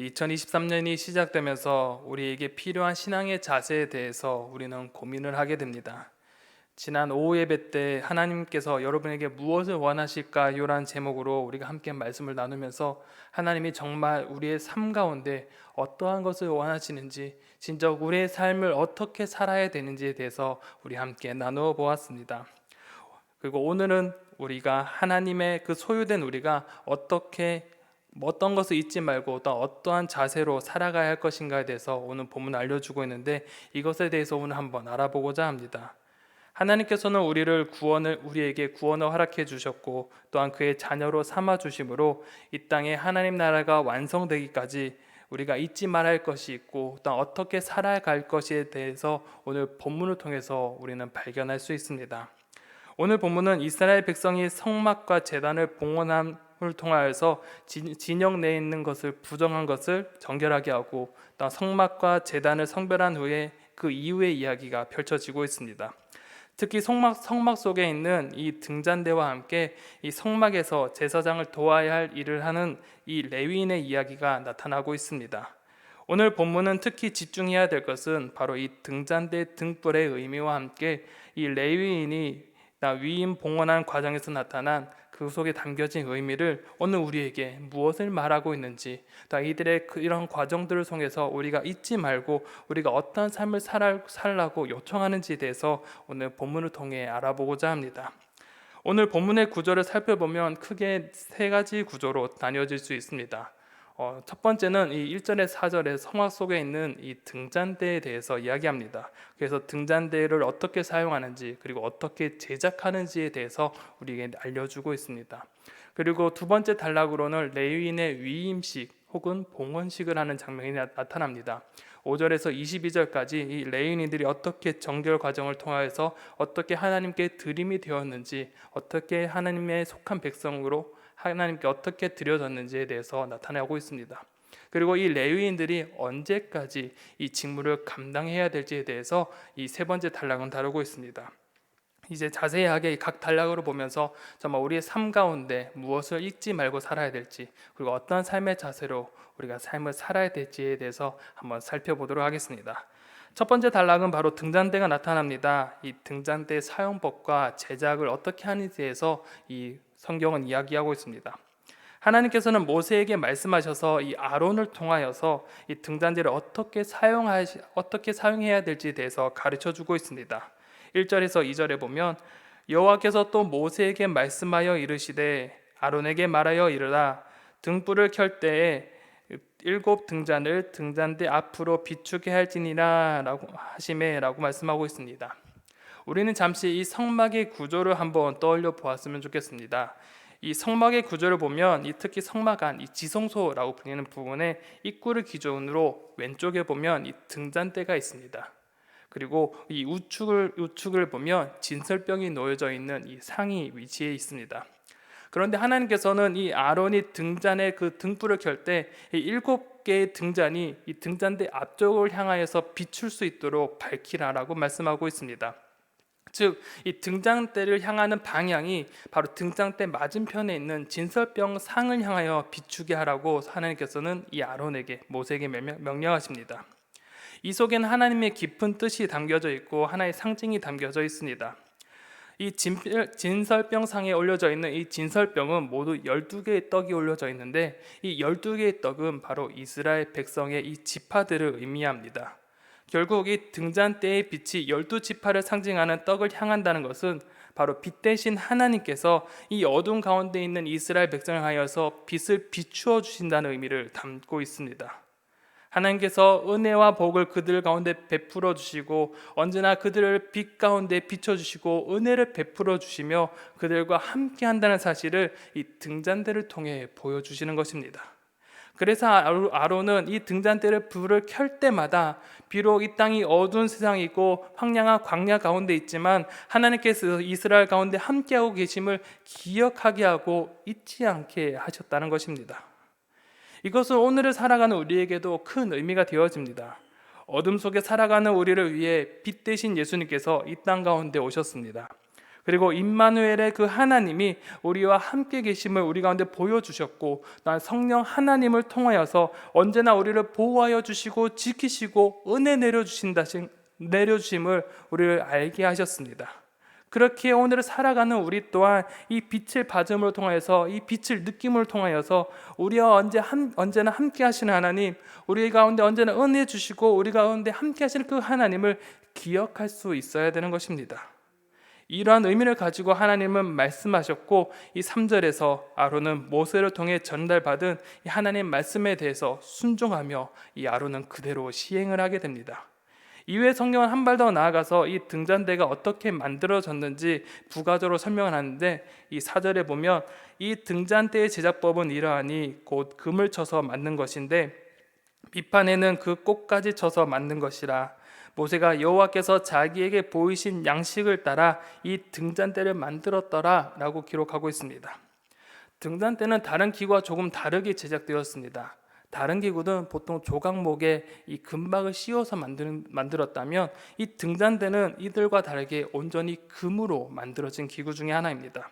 2023년이 시작되면서 우리에게 필요한 신앙의 자세에 대해서 우리는 고민을 하게 됩니다. 지난 오후 예배 때 하나님께서 여러분에게 무엇을 원하실까요? 라는 제목으로 우리가 함께 말씀을 나누면서 하나님이 정말 우리의 삶 가운데 어떠한 것을 원하시는지, 진짜 우리의 삶을 어떻게 살아야 되는지에 대해서 우리 함께 나누어 보았습니다. 그리고 오늘은 우리가 하나님의 그 소유된 우리가 어떤 것을 잊지 말고 또 어떠한 자세로 살아가야 할 것인가에 대해서 오늘 본문 알려주고 있는데, 이것에 대해서 오늘 한번 알아보고자 합니다. 하나님께서는 우리에게 구원을 허락해 주셨고 또한 그의 자녀로 삼아 주심으로 이 땅에 하나님 나라가 완성되기까지 우리가 잊지 말아야 할 것이 있고 또 어떻게 살아갈 것에 대해서 오늘 본문을 통해서 우리는 발견할 수 있습니다. 오늘 본문은 이스라엘 백성이 성막과 제단을 봉헌함을 통하여서 진영 내에 있는 것을 부정한 것을 정결하게 하고 또 성막과 제단을 성별한 후에 그 이후의 이야기가 펼쳐지고 있습니다. 특히 성막 속에 있는 이 등잔대와 함께 이 성막에서 제사장을 도와야 할 일을 하는 이 레위인의 이야기가 나타나고 있습니다. 오늘 본문은 특히 집중해야 될 것은 바로 이 등잔대 등불의 의미와 함께 이 레위인이 위임 봉헌한 과정에서 나타난 그 속에 담겨진 의미를 오늘 우리에게 무엇을 말하고 있는지, 또 이들의 이런 과정들을 통해서 우리가 잊지 말고 우리가 어떤 삶을 살라고 요청하는지에 대해서 오늘 본문을 통해 알아보고자 합니다. 오늘 본문의 구조를 살펴보면 크게 세 가지 구조로 나뉘어질 수 있습니다. 첫 번째는 이 1절에 4절에 성막 속에 있는 이 등잔대에 대해서 이야기합니다. 그래서 등잔대를 어떻게 사용하는지 그리고 어떻게 제작하는지에 대해서 우리에게 알려주고 있습니다. 그리고 두 번째 단락으로는 레위인의 위임식 혹은 봉헌식을 하는 장면이 나타납니다. 5절에서 22절까지 이 레위인들이 어떻게 정결 과정을 통하여서 어떻게 하나님께 드림이 되었는지, 어떻게 하나님의 속한 백성으로 하나님께 어떻게 드려졌는지에 대해서 나타나고 있습니다. 그리고 이 레위인들이 언제까지 이 직무를 감당해야 될지에 대해서 이 세 번째 단락은 다루고 있습니다. 이제 자세하게 각 단락으로 보면서 정말 우리의 삶 가운데 무엇을 잊지 말고 살아야 될지, 그리고 어떤 삶의 자세로 우리가 삶을 살아야 될지에 대해서 한번 살펴보도록 하겠습니다. 첫 번째 단락은 바로 등잔대가 나타납니다. 이 등잔대 사용법과 제작을 어떻게 하는지에 대해서 이 성경은 이야기하고 있습니다. 하나님께서는 모세에게 말씀하셔서 이 아론을 통하여서 이 등잔대를 어떻게 사용해야 될지에 대해서 가르쳐 주고 있습니다. 1절에서 2절에 보면 여호와께서 또 모세에게 말씀하여 이르시되 아론에게 말하여 이르라 등불을 켤 때에 7 등잔을 등잔대 앞으로 비추게 할지니라 라고 하시매 라고 말씀하고 있습니다. 우리는 잠시 이 성막의 구조를 한번 떠올려 보았으면 좋겠습니다. 이 성막의 구조를 보면 특히 성막 안, 이 지성소라고 불리는 부분에 입구를 기준으로 왼쪽에 보면 이 등잔대가 있습니다. 그리고 이 우측을 보면 진설병이 놓여져 있는 이 상이 위치해 있습니다. 그런데 하나님께서는 이 아론이 등잔에 그 등불을 켤 때 이 7개의 등잔이 이 등잔대 앞쪽을 향하여서 비출 수 있도록 밝히라라고 말씀하고 있습니다. 즉, 이 등잔대를 향하는 방향이 바로 등잔대 맞은편에 있는 진설병 상을 향하여 비추게 하라고 하나님께서는 이 아론에게, 모세에게 명령하십니다. 이 속에는 하나님의 깊은 뜻이 담겨져 있고 하나의 상징이 담겨져 있습니다. 이 진설병상에 올려져 있는 이 진설병은 모두 12개의 떡이 올려져 있는데 이 12개의 떡은 바로 이스라엘 백성의 이 지파들을 의미합니다. 결국 이 등잔대의 빛이 12지파를 상징하는 떡을 향한다는 것은 바로 빛 대신 하나님께서 이 어둠 가운데 있는 이스라엘 백성을 하여서 빛을 비추어 주신다는 의미를 담고 있습니다. 하나님께서 은혜와 복을 그들 가운데 베풀어 주시고 언제나 그들을 빛 가운데 비춰 주시고 은혜를 베풀어 주시며 그들과 함께 한다는 사실을 이 등잔대를 통해 보여주시는 것입니다. 그래서 아론은 이 등잔대를 불을 켤 때마다 비록 이 땅이 어두운 세상이고 황량한 광야 가운데 있지만 하나님께서 이스라엘 가운데 함께하고 계심을 기억하게 하고 잊지 않게 하셨다는 것입니다. 이것은 오늘을 살아가는 우리에게도 큰 의미가 되어집니다. 어둠 속에 살아가는 우리를 위해 빛 대신 예수님께서 이 땅 가운데 오셨습니다. 그리고 임마누엘의 그 하나님이 우리와 함께 계심을 우리 가운데 보여주셨고, 또한 성령 하나님을 통하여서 언제나 우리를 보호하여 주시고 지키시고 은혜 내려주심을 우리를 알게 하셨습니다. 그렇게 오늘을 살아가는 우리 또한 이 빛을 받음을 통하여서, 이 빛을 느낌을 통하여서 우리와 언제나 함께 하시는 하나님, 우리 가운데 언제나 은혜 주시고 우리 가운데 함께 하시는 그 하나님을 기억할 수 있어야 되는 것입니다. 이러한 의미를 가지고 하나님은 말씀하셨고, 이 3절에서 아론은 모세를 통해 전달받은 이 하나님 말씀에 대해서 순종하며 이 아론은 그대로 시행을 하게 됩니다. 이후에 성경은 한 발 더 나아가서 이 등잔대가 어떻게 만들어졌는지 부가적으로 설명을 하는데, 이 4절에 보면 이 등잔대의 제작법은 이러하니 곧 금을 쳐서 만든 것인데 밑판에는 그 꽃까지 쳐서 만든 것이라. 모세가 여호와께서 자기에게 보이신 양식을 따라 이 등잔대를 만들었더라 라고 기록하고 있습니다. 등잔대는 다른 기구와 조금 다르게 제작되었습니다. 다른 기구는 보통 조각목에 이 금박을 씌워서 만들었다면, 이 등잔대는 이들과 다르게 온전히 금으로 만들어진 기구 중에 하나입니다.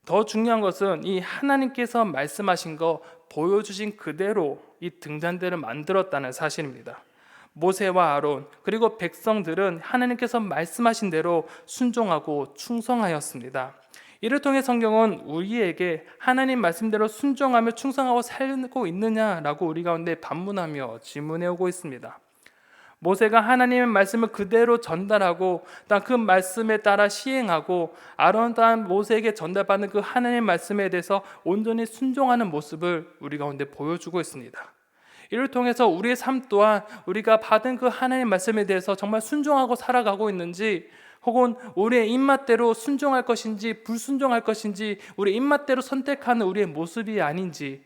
더 중요한 것은 이 하나님께서 말씀하신 거 보여주신 그대로 이 등잔대를 만들었다는 사실입니다. 모세와 아론 그리고 백성들은 하나님께서 말씀하신 대로 순종하고 충성하였습니다. 이를 통해 성경은 우리에게 하나님 말씀대로 순종하며 충성하고 살고 있느냐라고 우리 가운데 반문하며 질문해 오고 있습니다. 모세가 하나님의 말씀을 그대로 전달하고 그 말씀에 따라 시행하고, 아론 또한 모세에게 전달받는 그 하나님의 말씀에 대해서 온전히 순종하는 모습을 우리 가운데 보여주고 있습니다. 이를 통해서 우리의 삶 또한 우리가 받은 그 하나님의 말씀에 대해서 정말 순종하고 살아가고 있는지, 혹은 우리의 입맛대로 순종할 것인지 불순종할 것인지 우리의 입맛대로 선택하는 우리의 모습이 아닌지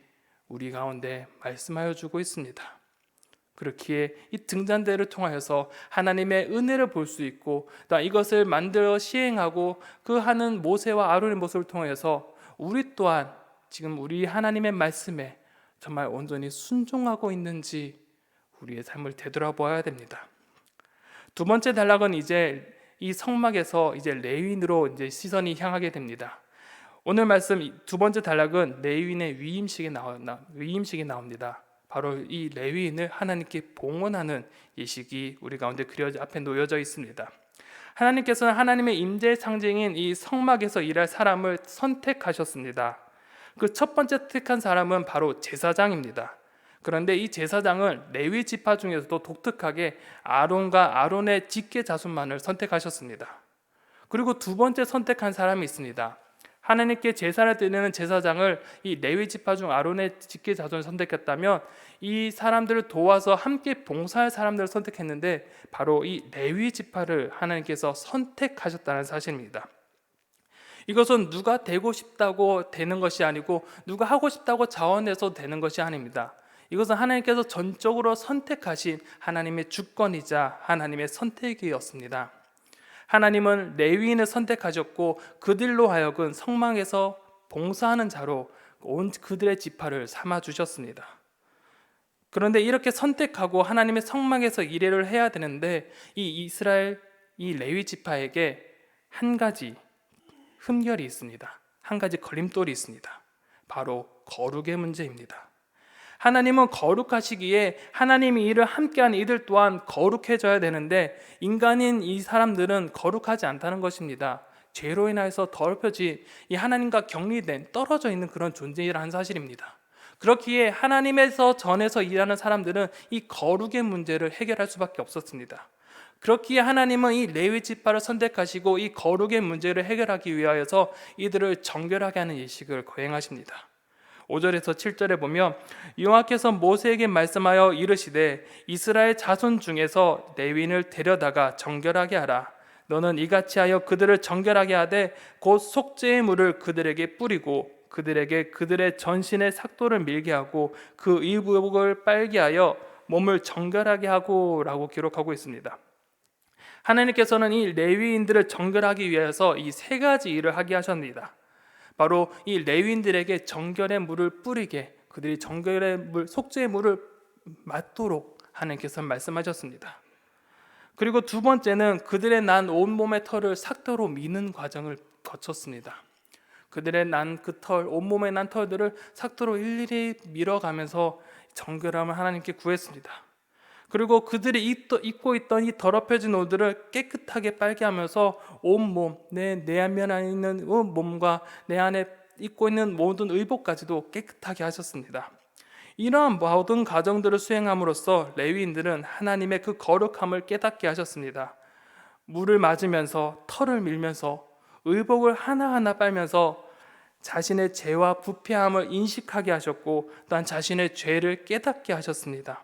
우리 가운데 말씀하여 주고 있습니다. 그렇기에 이 등잔대를 통하여서 하나님의 은혜를 볼 수 있고, 또 이것을 만들어 시행하고 그 하는 모세와 아론의 모습을 통해서 우리 또한 지금 우리 하나님의 말씀에 정말 온전히 순종하고 있는지 우리의 삶을 되돌아보아야 됩니다. 두 번째 단락은 이제 이 성막에서 이제 레위인으로 이제 시선이 향하게 됩니다. 오늘 말씀 두 번째 단락은 레위인의 위임식이 나옵니다. 바로 이 레위인을 하나님께 봉헌하는 예식이 우리 가운데 앞에 놓여져 있습니다. 하나님께서는 하나님의 임재의 상징인 이 성막에서 일할 사람을 선택하셨습니다. 그 첫 번째 택한 사람은 바로 제사장입니다. 그런데 이 제사장을 레위 지파 중에서도 독특하게 아론과 아론의 직계 자손만을 선택하셨습니다. 그리고 두 번째 선택한 사람이 있습니다. 하나님께 제사를 드리는 제사장을 이 레위 지파 중 아론의 직계 자손을 선택했다면, 이 사람들을 도와서 함께 봉사할 사람들을 선택했는데 바로 이 레위 지파를 하나님께서 선택하셨다는 사실입니다. 이것은 누가 되고 싶다고 되는 것이 아니고 누가 하고 싶다고 자원해서 되는 것이 아닙니다. 이것은 하나님께서 전적으로 선택하신 하나님의 주권이자 하나님의 선택이었습니다. 하나님은 레위인을 선택하셨고 그들로 하여금 성막에서 봉사하는 자로 온 그들의 지파를 삼아 주셨습니다. 그런데 이렇게 선택하고 하나님의 성막에서 일을 해야 되는데, 이 레위 지파에게 한 가지 흠결이 있습니다. 한 가지 걸림돌이 있습니다. 바로 거룩의 문제입니다. 하나님은 거룩하시기에 하나님이 일을 함께하는 이들 또한 거룩해져야 되는데, 인간인 이 사람들은 거룩하지 않다는 것입니다. 죄로 인하여서 더럽혀진 이 하나님과 격리된 떨어져 있는 그런 존재라는 사실입니다. 그렇기에 하나님에서 전에서 일하는 사람들은 이 거룩의 문제를 해결할 수밖에 없었습니다. 그렇기에 하나님은 이 레위 지파를 선택하시고 이 거룩의 문제를 해결하기 위하여서 이들을 정결하게 하는 예식을 거행하십니다. 5절에서 7절에 보면 여호와께서 모세에게 말씀하여 이르시되 이스라엘 자손 중에서 레위인을 데려다가 정결하게 하라. 너는 이같이 하여 그들을 정결하게 하되 곧 속죄의 물을 그들에게 뿌리고 그들에게 그들의 전신의 삭도를 밀게 하고 그 의복을 빨게 하여 몸을 정결하게 하고 라고 기록하고 있습니다. 하나님께서는 이 레위인들을 정결하기 위해서 이 세 가지 일을 하게 하셨습니다. 바로 이 레위인들에게 정결의 물을 뿌리게, 그들이 정결의 물, 속죄의 물을 맞도록 하나님께서 말씀하셨습니다. 그리고 두 번째는 그들의 난 온몸의 털을 삭도로 미는 과정을 거쳤습니다. 그들의 난 그 털, 온몸에 난 털들을 삭도로 일일이 밀어가면서 정결함을 하나님께 구했습니다. 그리고 그들이 입고 있던 이 더럽혀진 옷들을 깨끗하게 빨게 하면서 온몸, 내 안면에 있는 몸과 내 안에 입고 있는 모든 의복까지도 깨끗하게 하셨습니다. 이러한 모든 과정들을 수행함으로써 레위인들은 하나님의 그 거룩함을 깨닫게 하셨습니다. 물을 맞으면서 털을 밀면서 의복을 하나하나 빨면서 자신의 죄와 부패함을 인식하게 하셨고 또한 자신의 죄를 깨닫게 하셨습니다.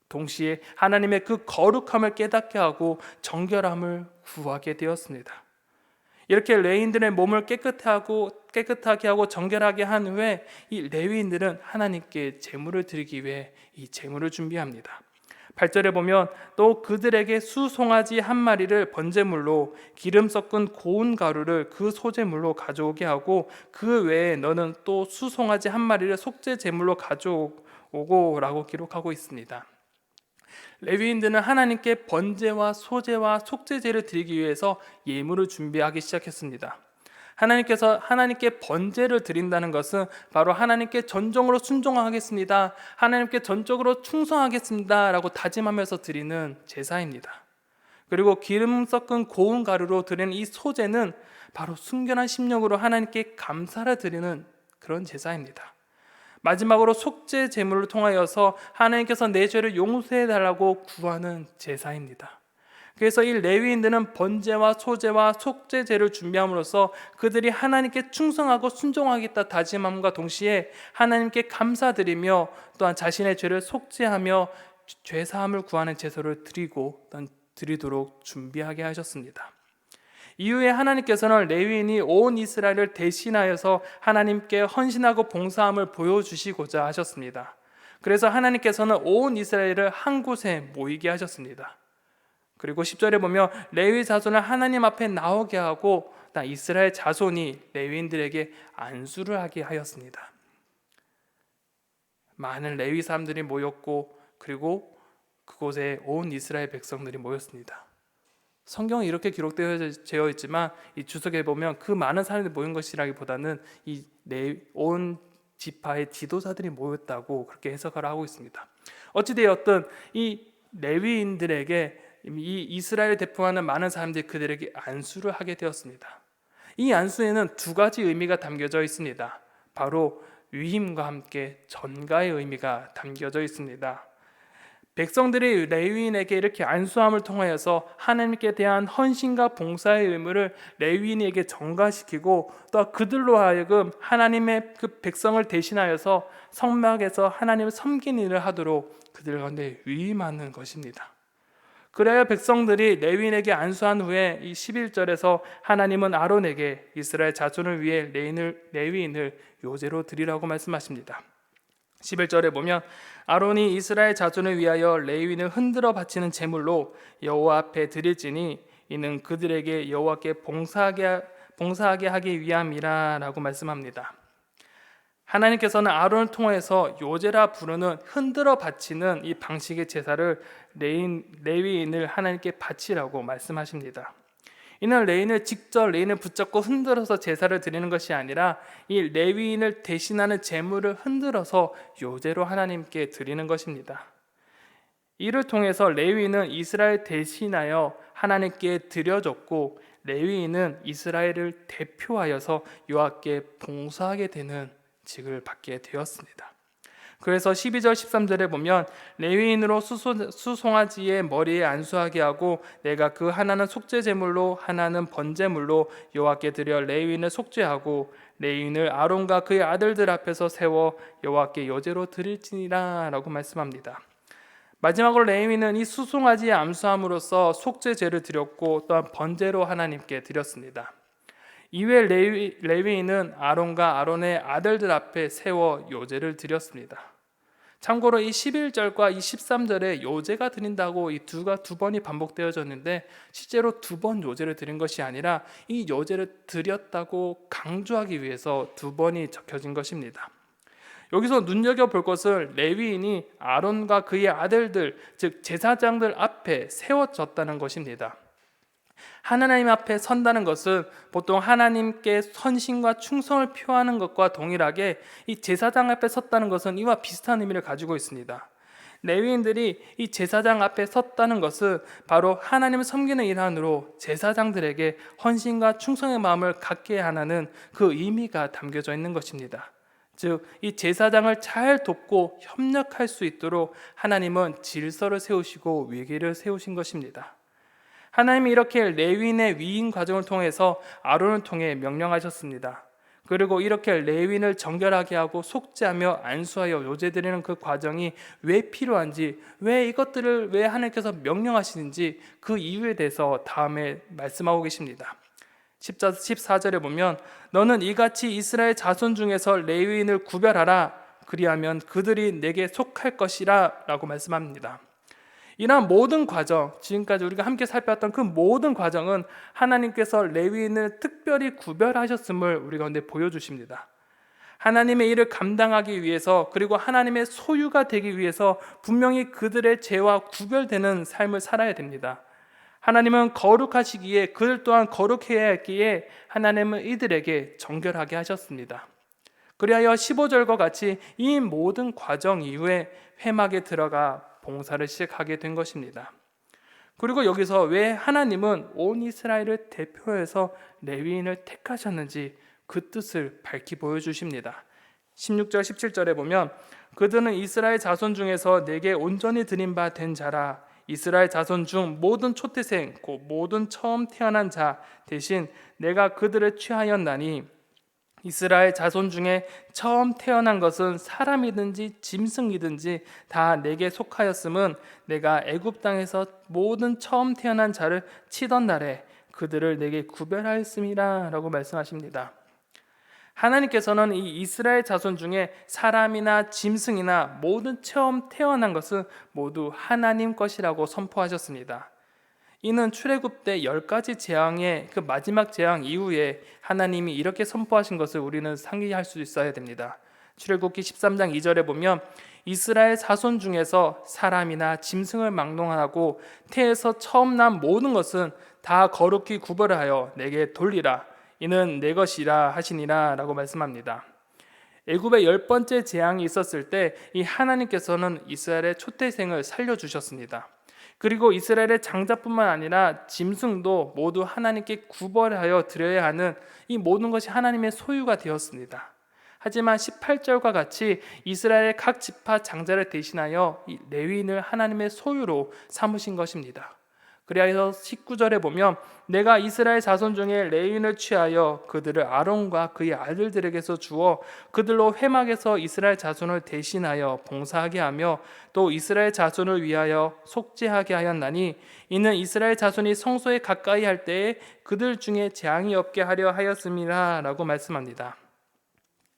동시에 하나님의 그 거룩함을 깨닫게 하고 정결함을 구하게 되었습니다. 이렇게 레위인들의 몸을 깨끗하게 하고 정결하게 한 후에 이 레위인들은 하나님께 제물을 드리기 위해 이 제물을 준비합니다. 8절에 보면 또 그들에게 수송아지 한 마리를 번제물로 기름 섞은 고운 가루를 그 소제물로 가져오게 하고 그 외에 너는 또 수송아지 한 마리를 속죄 제물로 가져오고 라고 기록하고 있습니다. 레위인들은 하나님께 번제와 소제와 속죄제를 드리기 위해서 예물을 준비하기 시작했습니다. 하나님께 번제를 드린다는 것은 바로 하나님께 전적으로 순종하겠습니다, 하나님께 전적으로 충성하겠습니다 라고 다짐하면서 드리는 제사입니다. 그리고 기름 섞은 고운 가루로 드리는 이 소제는 바로 순결한 심령으로 하나님께 감사를 드리는 그런 제사입니다. 마지막으로 속죄 제물을 통하여서 하나님께서 내 죄를 용서해 달라고 구하는 제사입니다. 그래서 이 레위인들은 번제와 소제와 속죄제를 준비함으로써 그들이 하나님께 충성하고 순종하겠다 다짐함과 동시에 하나님께 감사드리며 또한 자신의 죄를 속죄하며 죄사함을 구하는 제사를 드리도록 준비하게 하셨습니다. 이후에 하나님께서는 레위인이 온 이스라엘을 대신하여서 하나님께 헌신하고 봉사함을 보여주시고자 하셨습니다. 그래서 하나님께서는 온 이스라엘을 한 곳에 모이게 하셨습니다. 그리고 10절에 보면 레위 자손을 하나님 앞에 나오게 하고 이스라엘 자손이 레위인들에게 안수를 하게 하였습니다. 많은 레위 사람들이 모였고 그리고 그곳에 온 이스라엘 백성들이 모였습니다. 성경에 이렇게 기록되어 있지만 이 주석에 보면 그 많은 사람들이 모인 것이라기보다는 온 지파의 지도자들이 모였다고 그렇게 해석을 하고 있습니다. 어찌되었든 이 레위인들에게 이 이스라엘을 대표하는 많은 사람들이 그들에게 안수를 하게 되었습니다. 이 안수에는 두 가지 의미가 담겨져 있습니다. 바로 위임과 함께 전가의 의미가 담겨져 있습니다. 백성들이 레위인에게 이렇게 안수함을 통하여서 하나님께 대한 헌신과 봉사의 의무를 레위인에게 전가시키고 또 그들로 하여금 하나님의 그 백성을 대신하여서 성막에서 하나님을 섬기는 일을 하도록 그들 가운데 위임하는 것입니다. 그래야 백성들이 레위인에게 안수한 후에 이 11절에서 하나님은 아론에게 이스라엘 자손을 위해 레위인을 요제로 드리라고 말씀하십니다. 11절에 보면 아론이 이스라엘 자손을 위하여 레위인을 흔들어 바치는 제물로 여호와 앞에 드릴지니 이는 그들에게 여호와께 봉사하게 하기 위함이라 라고 말씀합니다. 하나님께서는 아론을 통해서 요제라 부르는 흔들어 바치는 이 방식의 제사를 레위인을 하나님께 바치라고 말씀하십니다. 이는 레위인을 붙잡고 흔들어서 제사를 드리는 것이 아니라 이 레위인을 대신하는 제물을 흔들어서 요제로 하나님께 드리는 것입니다. 이를 통해서 레위인은 이스라엘 대신하여 하나님께 드려졌고 레위인은 이스라엘을 대표하여서 여호와께 봉사하게 되는 직을 받게 되었습니다. 그래서 12절 13절에 보면 레위인으로 수송아지의 머리에 안수하게 하고 내가 그 하나는 속죄 제물로 하나는 번제물로 여호와께 드려 레위인을 속죄하고 레위인을 아론과 그의 아들들 앞에서 세워 여호와께 요제로 드릴지니라 라고 말씀합니다. 마지막으로 레위인은 이 수송아지의 안수함으로써 속죄제를 드렸고 또한 번제로 하나님께 드렸습니다. 이외 레위인은 아론과 아론의 아들들 앞에 세워 요제를 드렸습니다. 참고로 이 11절과 이 13절에 요제가 드린다고 이 두 번이 반복되어졌는데 실제로 두 번 요제를 드린 것이 아니라 이 요제를 드렸다고 강조하기 위해서 두 번이 적혀진 것입니다. 여기서 눈여겨볼 것은 레위인이 아론과 그의 아들들, 즉 제사장들 앞에 세워졌다는 것입니다. 하나님 앞에 선다는 것은 보통 하나님께 헌신과 충성을 표하는 것과 동일하게 이 제사장 앞에 섰다는 것은 이와 비슷한 의미를 가지고 있습니다. 레위인들이 이 제사장 앞에 섰다는 것은 바로 하나님을 섬기는 일환으로 제사장들에게 헌신과 충성의 마음을 갖게 하는 그 의미가 담겨져 있는 것입니다. 즉, 이 제사장을 잘 돕고 협력할 수 있도록 하나님은 질서를 세우시고 위계를 세우신 것입니다. 하나님이 이렇게 레위인의 위임 과정을 통해서 아론을 통해 명령하셨습니다. 그리고 이렇게 레위인을 정결하게 하고 속죄하며 안수하여 요제드리는 그 과정이 왜 필요한지, 왜 이것들을 왜 하나님께서 명령하시는지 그 이유에 대해서 다음에 말씀하고 계십니다. 14절에 보면 너는 이같이 이스라엘 자손 중에서 레위인을 구별하라, 그리하면 그들이 내게 속할 것이라 라고 말씀합니다. 이러한 모든 과정, 지금까지 우리가 함께 살펴봤던 그 모든 과정은 하나님께서 레위인을 특별히 구별하셨음을 우리 가운데 보여주십니다. 하나님의 일을 감당하기 위해서, 그리고 하나님의 소유가 되기 위해서 분명히 그들의 죄와 구별되는 삶을 살아야 됩니다. 하나님은 거룩하시기에 그들 또한 거룩해야 했기에 하나님은 이들에게 정결하게 하셨습니다. 그리하여 15절과 같이 이 모든 과정 이후에 회막에 들어가 봉사를 시작하게 된 것입니다. 그리고 여기서 왜 하나님은 온 이스라엘을 대표해서 레위인을 택하셨는지 그 뜻을 밝히 보여주십니다. 16절 17절에 보면 그들은 이스라엘 자손 중에서 내게 온전히 드린 바 된 자라. 이스라엘 자손 중 모든 초태생 곧 모든 처음 태어난 자 대신 내가 그들을 취하였나니 이스라엘 자손 중에 처음 태어난 것은 사람이든지 짐승이든지 다 내게 속하였음은 내가 애굽 땅에서 모든 처음 태어난 자를 치던 날에 그들을 내게 구별하였음이라 라고 말씀하십니다. 하나님께서는 이 이스라엘 자손 중에 사람이나 짐승이나 모든 처음 태어난 것은 모두 하나님 것이라고 선포하셨습니다. 이는 출애굽 때 10가지 재앙의 그 마지막 재앙 이후에 하나님이 이렇게 선포하신 것을 우리는 상기할 수 있어야 됩니다. 출애굽기 13장 2절에 보면 이스라엘 자손 중에서 사람이나 짐승을 막론하고 태에서 처음 난 모든 것은 다 거룩히 구별하여 내게 돌리라. 이는 내 것이라 하시니라 라고 말씀합니다. 애굽의 10번째 재앙이 있었을 때 이 하나님께서는 이스라엘의 초태생을 살려주셨습니다. 그리고 이스라엘의 장자뿐만 아니라 짐승도 모두 하나님께 구별하여 드려야 하는 이 모든 것이 하나님의 소유가 되었습니다. 하지만 18절과 같이 이스라엘의 각 지파 장자를 대신하여 이 레위인을 하나님의 소유로 삼으신 것입니다. 그리하여 19절에 보면 내가 이스라엘 자손 중에 레위인을 취하여 그들을 아론과 그의 아들들에게서 주어 그들로 회막에서 이스라엘 자손을 대신하여 봉사하게 하며 또 이스라엘 자손을 위하여 속죄하게 하였나니 이는 이스라엘 자손이 성소에 가까이 할 때에 그들 중에 재앙이 없게 하려 하였음이라 라고 말씀합니다.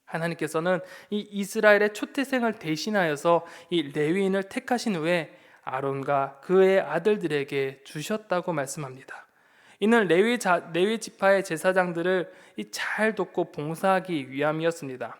하나님께서는 이 이스라엘의 초태생을 대신하여서 이 레위인을 택하신 후에 아론과 그의 아들들에게 주셨다고 말씀합니다. 이는 레위 지파의 제사장들을 잘 돕고 봉사하기 위함이었습니다.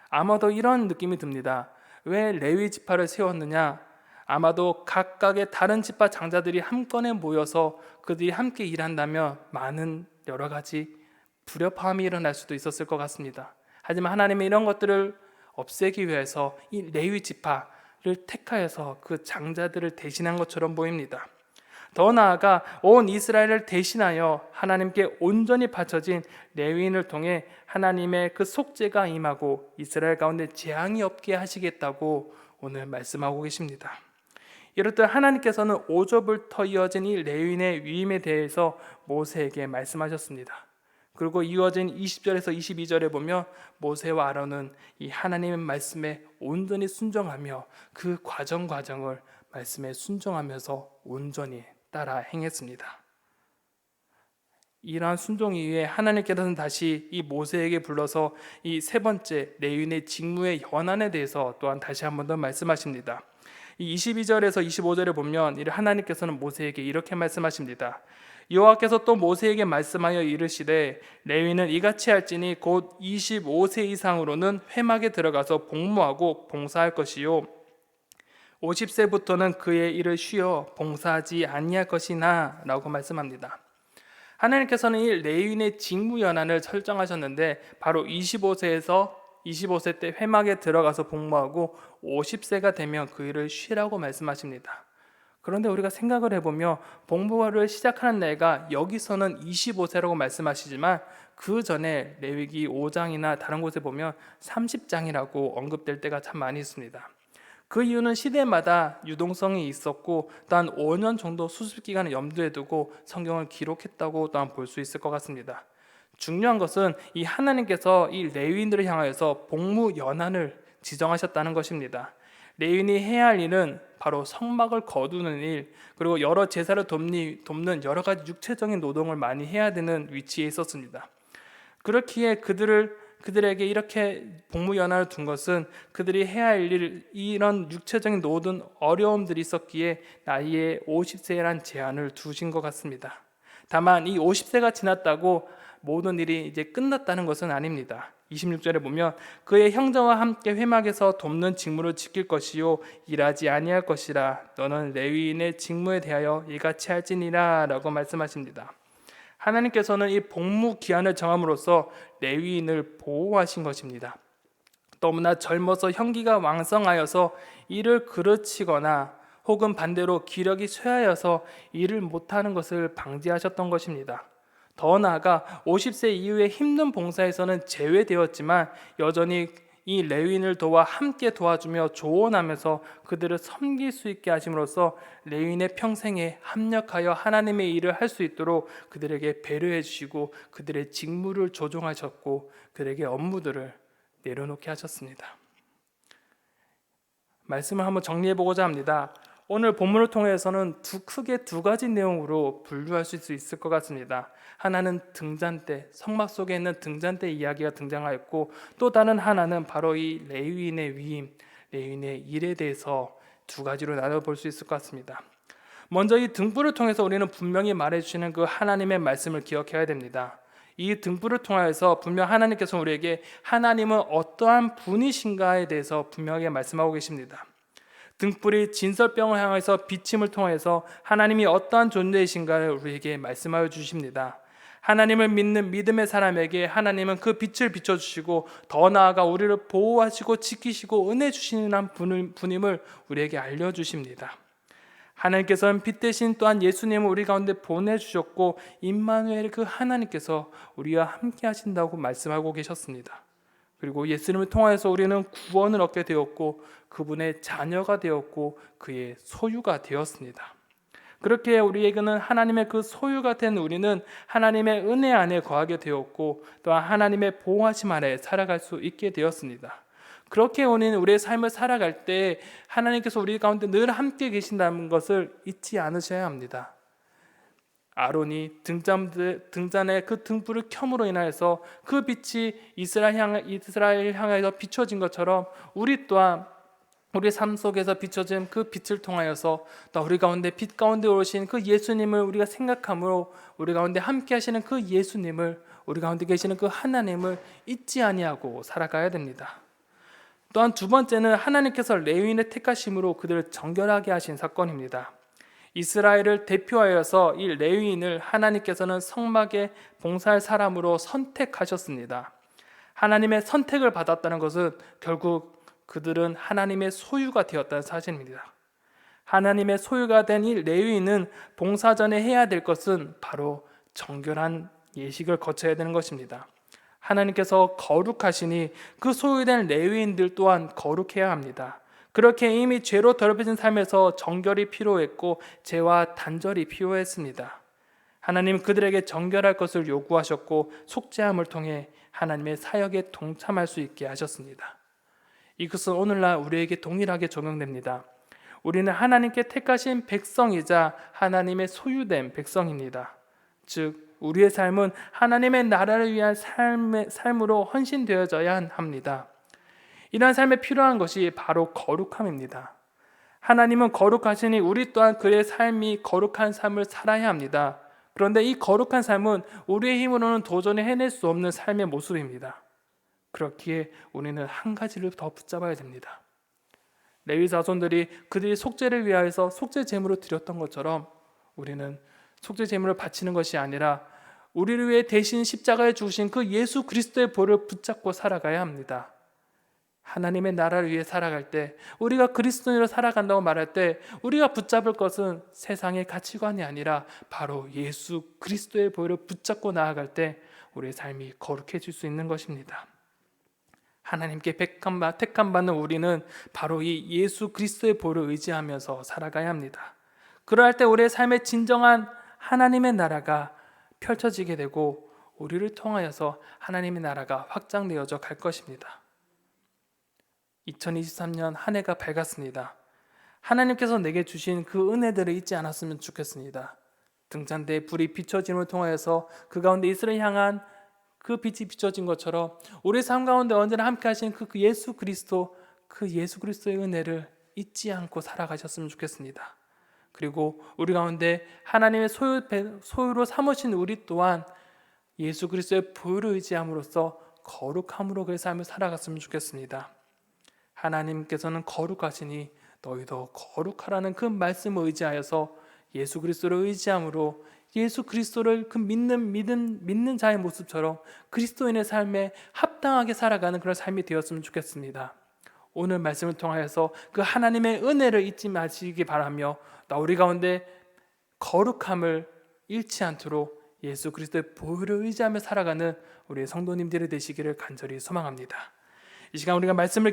아마도 이런 느낌이 듭니다. 왜 레위 지파를 세웠느냐? 아마도 각각의 다른 지파 장자들이 한건에 모여서 그들이 함께 일한다면 많은 여러 가지 불협화음이 일어날 수도 있었을 것 같습니다. 하지만 하나님은 이런 것들을 없애기 위해서 이 레위 지파를 택하여서 그 장자들을 대신한 것처럼 보입니다. 더 나아가 온 이스라엘을 대신하여 하나님께 온전히 바쳐진 레위인을 통해 하나님의 그 속죄가 임하고 이스라엘 가운데 재앙이 없게 하시겠다고 오늘 말씀하고 계십니다. 이렇듯 하나님께서는 오저부터 이어진 이 레위인의 위임에 대해서 모세에게 말씀하셨습니다. 그리고 이어진 20절에서 22절에 보면 모세와 아론은 이 하나님의 말씀에 온전히 순종하며 그 과정을 말씀에 순종하면서 온전히 따라 행했습니다. 이러한 순종 이후에 하나님께서는 다시 이 모세에게 불러서 이 세 번째 레위인의 직무의 연한에 대해서 또한 다시 한 번 더 말씀하십니다. 이 22절에서 25절에 보면 하나님께서는 모세에게 이렇게 말씀하십니다. 여호와께서 또 모세에게 말씀하여 이르시되 레위는 이같이 할지니 곧 25세 이상으로는 회막에 들어가서 복무하고 봉사할 것이요 50세부터는 그의 일을 쉬어 봉사하지 아니할 것이나 라고 말씀합니다. 하나님께서는 이 레위인의 직무 연한을 설정하셨는데 바로 25세 때 회막에 들어가서 복무하고 50세가 되면 그 일을 쉬라고 말씀하십니다. 그런데 우리가 생각을 해보면 복무를 시작하는 나이가 여기서는 25세라고 말씀하시지만 그 전에 레위기 5장이나 다른 곳에 보면 30장이라고 언급될 때가 참 많이 있습니다. 그 이유는 시대마다 유동성이 있었고 또한 5년 정도 수습기간을 염두에 두고 성경을 기록했다고 또한 볼 수 있을 것 같습니다. 중요한 것은 이 하나님께서 이 레위인들을 향하여서 복무 연한을 지정하셨다는 것입니다. 레위인이 해야 할 일은 바로 성막을 거두는 일, 그리고 여러 제사를 돕는 여러 가지 육체적인 노동을 많이 해야 되는 위치에 있었습니다. 그렇기에 그들에게 이렇게 복무 연한을 둔 것은 그들이 해야 할 일, 이런 육체적인 모든 어려움들이 있었기에 나이에 50세란 제한을 두신 것 같습니다. 다만 이 50세가 지났다고 모든 일이 이제 끝났다는 것은 아닙니다. 26절에 보면 그의 형제와 함께 회막에서 돕는 직무를 지킬 것이요 일하지 아니할 것이라 너는 레위인의 직무에 대하여 이같이 할지니라 라고 말씀하십니다. 하나님께서는 이 복무 기한을 정함으로써 레위인을 보호하신 것입니다. 너무나 젊어서 형기가 왕성하여서 일을 그르치거나 혹은 반대로 기력이 쇠하여서 일을 못하는 것을 방지하셨던 것입니다. 더 나아가 50세 이후에 힘든 봉사에서는 제외되었지만 여전히 이 레위인을 함께 도와주며 조언하면서 그들을 섬길 수 있게 하심으로써 레위인의 평생에 합력하여 하나님의 일을 할 수 있도록 그들에게 배려해 주시고 그들의 직무를 조정하셨고 그들에게 업무들을 내려놓게 하셨습니다. 말씀을 한번 정리해 보고자 합니다. 오늘 본문을 통해서는 크게 두 가지 내용으로 분류할 수 있을 것 같습니다. 하나는 등잔 때, 성막 속에 있는 등잔 때 이야기가 등장하였고 또 다른 하나는 바로 이 레위인의 위임, 레위인의 일에 대해서 두 가지로 나눠볼 수 있을 것 같습니다. 먼저 이 등불을 통해서 우리는 분명히 말해주시는 그 하나님의 말씀을 기억해야 됩니다. 이 등불을 통하여서 분명 하나님께서 우리에게 하나님은 어떠한 분이신가에 대해서 분명하게 말씀하고 계십니다. 등불이 진설병을 향해서 비침을 통해서 하나님이 어떠한 존재이신가를 우리에게 말씀하여 주십니다. 하나님을 믿는 믿음의 사람에게 하나님은 그 빛을 비춰주시고 더 나아가 우리를 보호하시고 지키시고 은혜 주시는 분임을 우리에게 알려주십니다. 하나님께서는 빛 대신 또한 예수님을 우리 가운데 보내주셨고 임마누엘 그 하나님께서 우리와 함께 하신다고 말씀하고 계셨습니다. 그리고 예수님을 통하여서 우리는 구원을 얻게 되었고 그분의 자녀가 되었고 그의 소유가 되었습니다. 그렇게 우리에게는 하나님의 그 소유가 된 우리는 하나님의 은혜 안에 거하게 되었고 또한 하나님의 보호하심 아래 살아갈 수 있게 되었습니다. 그렇게 우리는 우리의 삶을 살아갈 때 하나님께서 우리 가운데 늘 함께 계신다는 것을 잊지 않으셔야 합니다. 아론이 등잔에 그 등불을 켬으로 인하여서 그 빛이 이스라엘 향하여서 비춰진 것처럼 우리 또한 우리 삶 속에서 비춰진 그 빛을 통하여서 또 우리 가운데 빛 가운데 오신 그 예수님을 우리가 생각함으로 우리 가운데 함께 하시는 그 예수님을 우리 가운데 계시는 그 하나님을 잊지 아니하고 살아가야 됩니다. 또한 두 번째는 하나님께서 레위인의 택하심으로 그들을 정결하게 하신 사건입니다. 이스라엘을 대표하여서 이 레위인을 하나님께서는 성막에 봉사할 사람으로 선택하셨습니다. 하나님의 선택을 받았다는 것은 결국 그들은 하나님의 소유가 되었다는 사실입니다. 하나님의 소유가 된 이 레위인은 봉사 전에 해야 될 것은 바로 정결한 예식을 거쳐야 되는 것입니다. 하나님께서 거룩하시니 그 소유된 레위인들 또한 거룩해야 합니다. 그렇게 이미 죄로 더럽혀진 삶에서 정결이 필요했고 죄와 단절이 필요했습니다. 하나님 그들에게 정결할 것을 요구하셨고 속죄함을 통해 하나님의 사역에 동참할 수 있게 하셨습니다. 이것은 오늘날 우리에게 동일하게 적용됩니다. 우리는 하나님께 택하신 백성이자 하나님의 소유된 백성입니다. 즉 우리의 삶은 하나님의 나라를 위한 삶으로 헌신되어져야 합니다. 이러한 삶에 필요한 것이 바로 거룩함입니다. 하나님은 거룩하시니 우리 또한 그의 삶이 거룩한 삶을 살아야 합니다. 그런데 이 거룩한 삶은 우리의 힘으로는 도저히 해낼 수 없는 삶의 모습입니다. 그렇기에 우리는 한 가지를 더 붙잡아야 됩니다. 레위 자손들이 그들의 속죄를 위하여서 속죄 제물을 드렸던 것처럼 우리는 속죄 제물을 바치는 것이 아니라 우리를 위해 대신 십자가에 죽으신 그 예수 그리스도의 보혈을 붙잡고 살아가야 합니다. 하나님의 나라를 위해 살아갈 때, 우리가 그리스도인으로 살아간다고 말할 때 우리가 붙잡을 것은 세상의 가치관이 아니라 바로 예수 그리스도의 보혈을 붙잡고 나아갈 때 우리의 삶이 거룩해질 수 있는 것입니다. 하나님께 택함받는 우리는 바로 이 예수 그리스도의 보혈을 의지하면서 살아가야 합니다. 그러할 때 우리의 삶의 진정한 하나님의 나라가 펼쳐지게 되고 우리를 통하여서 하나님의 나라가 확장되어져 갈 것입니다. 2023년 한 해가 밝았습니다. 하나님께서 내게 주신 그 은혜들을 잊지 않았으면 좋겠습니다. 등잔대에 불이 비춰짐을 통하여서 그 가운데 이스라엘을 향한 그 빛이 비춰진 것처럼 우리 삶 가운데 언제나 함께 하신 그 예수 그리스도의 은혜를 잊지 않고 살아가셨으면 좋겠습니다. 그리고 우리 가운데 하나님의 소유로 삼으신 우리 또한 예수 그리스도의 보혈을 의지함으로써 거룩함으로 그의 삶을 살아갔으면 좋겠습니다. 하나님께서는 거룩하시니 너희도 거룩하라는 그 말씀을 의지하여서 예수 그리스도를 의지함으로 예수 그리스도를 그 믿는 자의 모습처럼 그리스도인의 삶에 합당하게 살아가는 그런 삶이 되었으면 좋겠습니다. 오늘 말씀을 통하여서 그 하나님의 은혜를 잊지 마시기 바라며 우리 가운데 거룩함을 잃지 않도록 예수 그리스도의 보혈을 의지하며 살아가는 우리의 성도님들이 되시기를 간절히 소망합니다. 이 시간 우리가 말씀을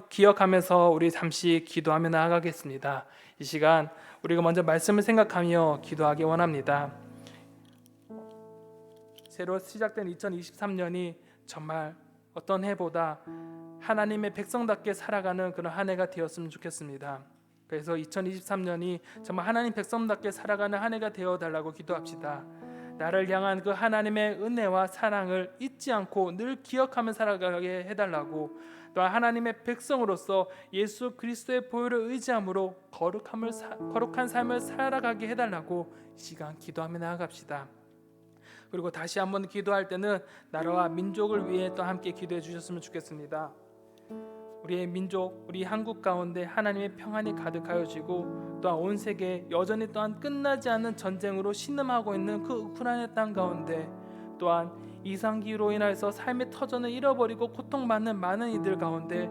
기억하면서 우리 잠시 기도하며 나아가겠습니다. 이 시간 우리가 먼저 말씀을 생각하며 기도하기 원합니다. 새로 시작된 2023년이 정말 어떤 해보다 하나님의 백성답게 살아가는 그런 한 해가 되었으면 좋겠습니다. 그래서 2023년이 정말 하나님 백성답게 살아가는 한 해가 되어달라고 기도합시다. 나를 향한 그 하나님의 은혜와 사랑을 잊지 않고 늘 기억하며 살아가게 해달라고, 또한 하나님의 백성으로서 예수 그리스도의 보혈을 의지함으로 거룩한 삶을 살아가게 해달라고 이 시간 기도하며 나아갑시다. 그리고 다시 한번 기도할 때는 나라와 민족을 위해 또 함께 기도해 주셨으면 좋겠습니다. 우리의 민족, 우리 한국 가운데 하나님의 평안이 가득하여지고 또한 온 세계에 여전히 또한 끝나지 않는 전쟁으로 신음하고 있는 그 우크라이나 땅 가운데, 또한 이상기후로 인하여서 삶의 터전을 잃어버리고 고통받는 많은 이들 가운데,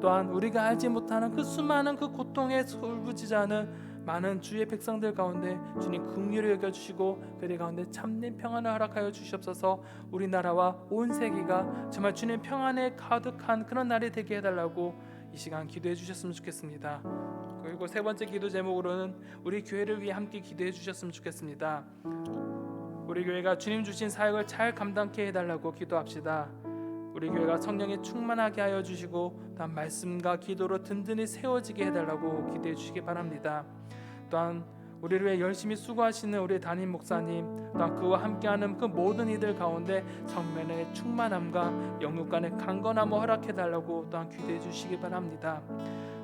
또한 우리가 알지 못하는 그 수많은 그 고통에 울부짖어하는 많은 주의 백성들 가운데 주님 긍휼히 여겨주시고 그들 가운데 참된 평안을 허락하여 주시옵소서. 우리나라와 온 세계가 정말 주님 평안에 가득한 그런 날이 되게 해달라고 이 시간 기도해 주셨으면 좋겠습니다. 그리고 세 번째 기도 제목으로는 우리 교회를 위해 함께 기도해 주셨으면 좋겠습니다. 우리 교회가 주님 주신 사역을 잘 감당케 해달라고 기도합시다. 우리 교회가 성령에 충만하게 하여 주시고 또한 말씀과 기도로 든든히 세워지게 해달라고 기도해 주시기 바랍니다. 또한 우리를 위해 열심히 수고하시는 우리 담임 목사님, 또한 그와 함께하는 그 모든 이들 가운데 성면의 충만함과 영육 간의 강건함을 허락해 달라고 또한 기도해 주시기 바랍니다.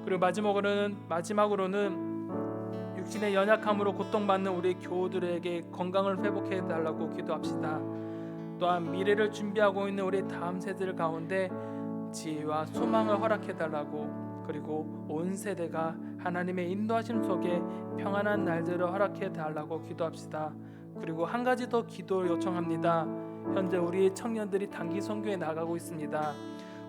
그리고 마지막으로는 육신의 연약함으로 고통받는 우리 교우들에게 건강을 회복해 달라고 기도합시다. 또한 미래를 준비하고 있는 우리 다음 세대들 가운데 지혜와 소망을 허락해 달라고, 그리고 온 세대가 하나님의 인도하심 속에 평안한 날들을 허락해 달라고 기도합시다. 그리고 한 가지 더 기도 요청합니다. 현재 우리 청년들이 단기 선교에 나가고 있습니다.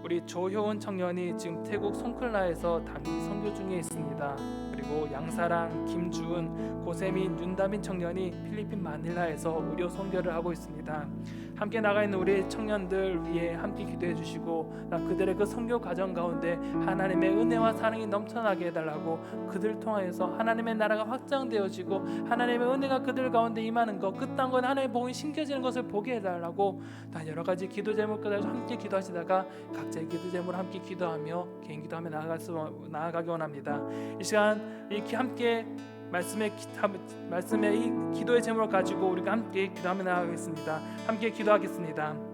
우리 조효은 청년이 지금 태국 송클라에서 단기 선교 중에 있습니다. 그리고 양사랑, 김주은, 고세민, 윤다민 청년이 필리핀 마닐라에서 무료 선교를 하고 있습니다. 함께 나가 있는 우리 청년들 위해 함께 기도해 주시고 그들의 그 선교 과정 가운데 하나님의 은혜와 사랑이 넘쳐나게 해달라고, 그들 통하여서 하나님의 나라가 확장되어지고 하나님의 은혜가 그들 가운데 임하는 것, 그 땅과 하나님의 복이 심겨지는 것을 보게 해달라고, 여러 가지 기도 제목까지 함께 기도하시다가 각자의 기도 제목을 함께 기도하며 개인 기도하며 나아가기 원합니다. 이 시간 이렇게 함께 말씀의 이 기도의 제목을 가지고 우리가 함께 기도하며 나아가겠습니다. 함께 기도하겠습니다.